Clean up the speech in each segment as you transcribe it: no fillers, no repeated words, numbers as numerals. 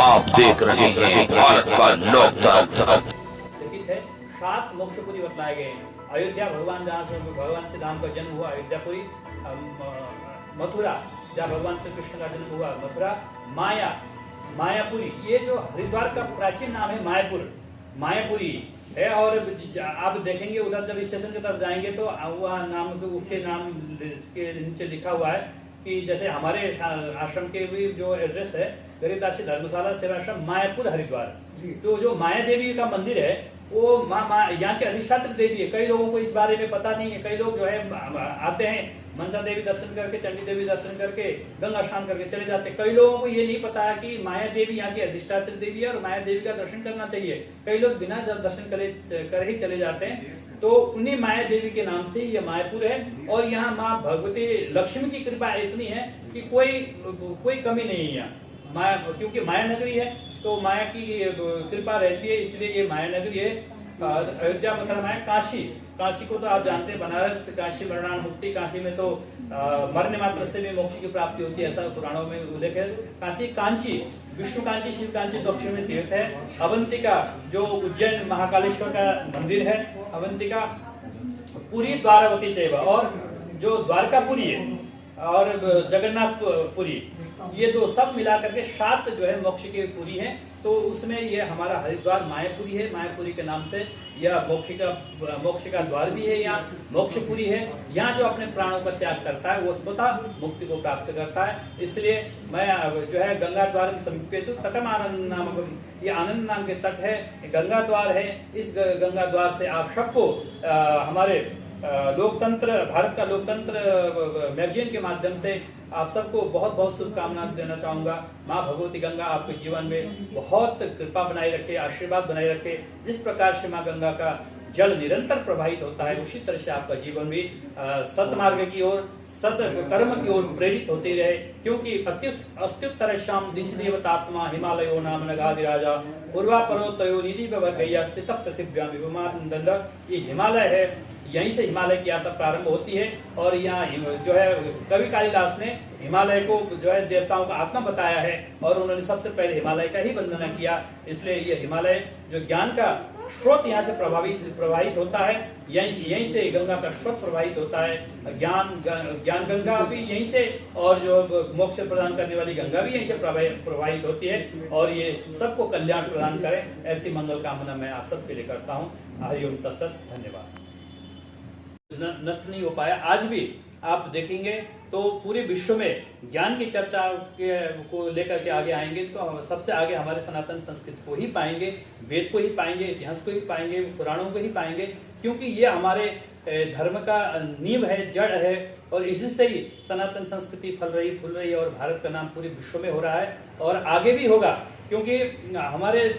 आप देख रहे हैं भारत का लोकतंत्र। लिखित है 7 मोक्षपुरी बतलाए गए हैं। अयोध्या भगवान जहाँ से भगवान श्री राम का जन्म हुआ अयोध्यापुरी, मथुरा जहाँ भगवान श्री कृष्ण का जन्म हुआ मथुरा, मायापुरी, ये जो हरिद्वार का प्राचीन नाम है मायापुरी है। और आप देखेंगे उधर जब स्टेशन की तरफ जाएंगे तो वह नाम उसके नाम के नीचे लिखा हुआ है कि जैसे हमारे आश्रम के भी जो एड्रेस है गरीबदासी धर्मशाला सेवाश्रम मायापुर हरिद्वार, तो जो माया देवी का मंदिर है वो यहाँ के अधिष्ठात्री देवी है। कई लोगों को इस बारे में पता नहीं है। कई लोग जो है आते हैं मनसा देवी दर्शन करके, चंडी देवी दर्शन करके, गंगा स्नान करके चले जाते हैं। कई लोगों को ये नहीं पता है कि माया देवी यहाँ की अधिष्ठात्री देवी है और माया देवी का दर्शन करना चाहिए। कई लोग बिना दर्शन कर ही चले जाते हैं। तो उन्हीं माया देवी के नाम से ये मायापुर है। और यहाँ माँ भगवती लक्ष्मी की कृपा इतनी है कि कोई कमी नहीं है यहाँ माया, क्योंकि माया नगरी है तो माया की कृपा रहती है, इसलिए ये माया नगरी है। अयोध्या मतलब है काशी को तो आप जानते हैं, बनारस काशी मरणान मुक्ति, काशी में तो मरने मात्र से भी मोक्ष की प्राप्ति होती है, ऐसा पुराणों में उल्लेख है। काशी विष्णु कांची, शिव कांची दक्षिण में तीर्थ है। अवंतिका जो उज्जैन महाकालेश्वर का मंदिर है, अवंतिका पुरी द्वारावती चैव, और जो द्वारकापुरी है और जगन्नाथपुरी, ये दो सब मिलाकर के 7 जो है मोक्ष की पुरी है। तो उसमें ये हमारा हरिद्वार मायापुरी है। मायापुरी के नाम से यह मोक्ष का द्वार भी है। यहाँ मोक्षपुरी है। यहाँ जो अपने प्राणों का त्याग करता है वो स्वतः मुक्ति को प्राप्त करता है। इसलिए मैं जो है गंगा द्वार समीपेतु तटम आनंद नामक, ये आनंद नाम के तट है, गंगा द्वार है। इस गंगा द्वार से आप सबको हमारे लोकतंत्र, भारत का लोकतंत्र मैगजीन के माध्यम से आप सबको बहुत बहुत शुभकामनाएं देना चाहूंगा। माँ भगवती गंगा आपके जीवन में बहुत कृपा बनाए रखे, आशीर्वाद बनाए रखे। जिस प्रकार से माँ गंगा का जल निरंतर प्रवाहित होता है उसी तरह से आपका जीवन भी सतमार्ग की ओर, सत कर्म की ओर प्रेरित होते रहे। क्योंकि अस्त्युत्तर श्याम दिश देवतात्मा हिमालयो नाम नगाधिराजा पूर्वा पर्वतयो निधि गैया स्थित पृथिव्याम विमान, ये हिमालय है। यहीं से हिमालय की यात्रा प्रारंभ होती है। और यहाँ जो है कवि कालिदास ने हिमालय को जो है देवताओं का आत्मा बताया है और उन्होंने सबसे पहले हिमालय का ही वंदना किया। इसलिए ये हिमालय जो ज्ञान का स्रोत यहाँ से प्रवाहित होता है, यहीं से गंगा का स्रोत प्रवाहित होता है। ज्ञान गंगा भी यहीं से, और जो मोक्ष प्रदान करने वाली गंगा भी यहीं से प्रवाहित होती है। और ये सबको कल्याण प्रदान करे, ऐसी मंगल कामना मैं आप सबके लिए करता हूँ। हरिओम तत्सत। धन्यवाद। नष्ट नहीं हो पाया। आज भी आप देखेंगे तो पूरे विश्व में ज्ञान की चर्चा को लेकर के आगे आएंगे तो सबसे आगे हमारे सनातन संस्कृति को ही पाएंगे, वेद को ही पाएंगे, इतिहास को ही पाएंगे, पुराणों को ही पाएंगे। क्योंकि ये हमारे धर्म का नींव है, जड़ है, और इसी से ही सनातन संस्कृति फल रही है और भारत का नाम पूरे विश्व में हो रहा है और आगे भी होगा। क्योंकि हमारे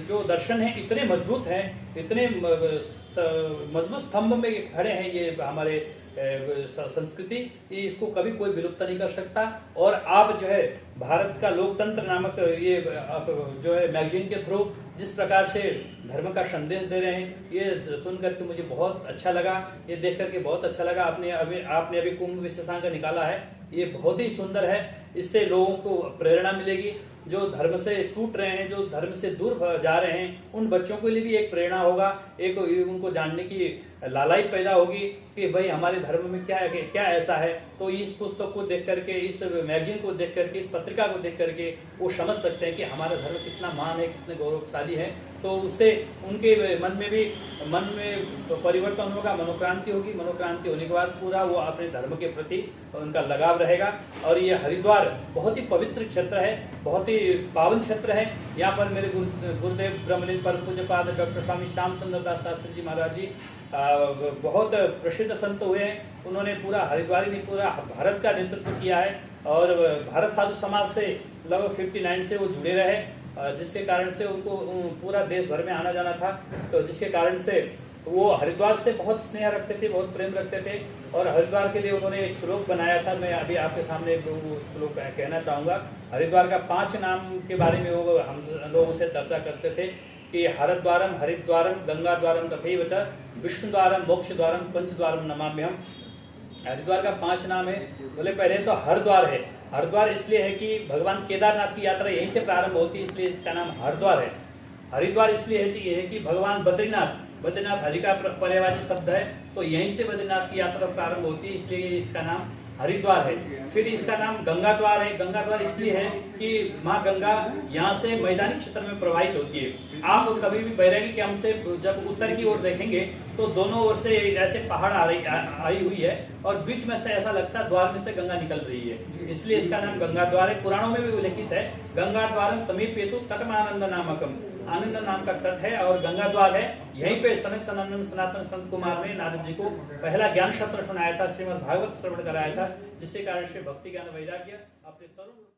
जो दर्शन हैं इतने मजबूत हैं, इतने मजबूत स्तंभ में खड़े हैं ये हमारे संस्कृति, इसको कभी कोई विलुप्त नहीं कर सकता। और आप जो है भारत का लोकतंत्र नामक ये जो है मैगजीन के थ्रू जिस प्रकार से धर्म का संदेश दे रहे हैं, ये सुन करके मुझे बहुत अच्छा लगा, ये देख करके बहुत अच्छा लगा। आपने अभी कुंभ विशेषांक निकाला है, ये बहुत ही सुंदर है। इससे लोगों को प्रेरणा मिलेगी। जो धर्म से टूट रहे हैं, जो धर्म से दूर जा रहे हैं, उन बच्चों के लिए भी एक प्रेरणा होगा, एक उनको जानने की लालाई पैदा होगी कि भाई हमारे धर्म में क्या ऐसा है। तो इस पुस्तक को देख करके, इस मैगजीन को देख करके, इस पत्रिका को देख करके वो समझ सकते हैं कि हमारा धर्म कितना महान है, कितने गौरवशाली है। तो उससे उनके मन में परिवर्तन होगा, मनोक्रांति होगी। मनोक्रांति होने के बाद पूरा वो अपने धर्म के प्रति उनका लगाव रहेगा। और ये हरिद्वार बहुत ही पवित्र क्षेत्र है, बहुत ही पावन क्षेत्र है। यहाँ पर मेरे गुरुदेव ब्रह्मलीन परम पूज्यपाद डॉक्टर स्वामी श्याम सुंदर दास शास्त्री जी महाराज जी बहुत प्रसिद्ध संत हुए हैं। उन्होंने पूरा हरिद्वार में पूरा भारत का नेतृत्व किया है और भारत साधु समाज से लगभग 59 से वो जुड़े रहे, जिसके कारण से उनको पूरा देश भर में आना जाना था। तो जिसके कारण से वो हरिद्वार से बहुत स्नेह रखते थे, बहुत प्रेम रखते थे। और हरिद्वार के लिए उन्होंने एक श्लोक बनाया था, मैं अभी आपके सामने वो श्लोक कहना चाहूंगा। हरिद्वार का 5 नाम के बारे में वो हम लोगों से चर्चा करते थे कि हरिद्वारम, हरिद्वारम, गंगा द्वारम तथैव च विष्णु द्वारम, मोक्ष द्वारम, पंच द्वारम नमाम्यहम्। हरिद्वार का 5 नाम है। बोले पहले तो हरिद्वार है, हरिद्वार इसलिए है कि भगवान केदारनाथ की यात्रा यहीं से प्रारंभ होती है, इसलिए इसका नाम हरिद्वार है। हरिद्वार इसलिए है कि भगवान बद्रीनाथ हरि का पर्यायवाची शब्द है, तो यहीं से बद्रीनाथ की यात्रा प्रारंभ होती है, इसलिए इसका नाम हरिद्वार है। फिर इसका नाम गंगा द्वार है। गंगा द्वार इसलिए है कि माँ गंगा यहाँ से मैदानी क्षेत्र में प्रवाहित होती है। आप कभी भी बैरागी कैंप से जब उत्तर की ओर देखेंगे तो दोनों ओर से ऐसे पहाड़ आई हुई है और बीच में से ऐसा लगता है द्वार में से गंगा निकल रही है, इसलिए इसका नाम गंगा द्वार है। पुराणों में भी उल्लेखित है, गंगा द्वारम समीप हेतु तटमानंद नामकम, आनंद नाम का तट है और गंगा द्वार है। यहीं पे सनातन संत कुमार ने नारद जी को पहला ज्ञान शस्त्र सुनाया था, श्रीमद् भागवत श्रवण कराया था, जिससे कारण से भक्ति ज्ञान वैराग्य अपने तरुण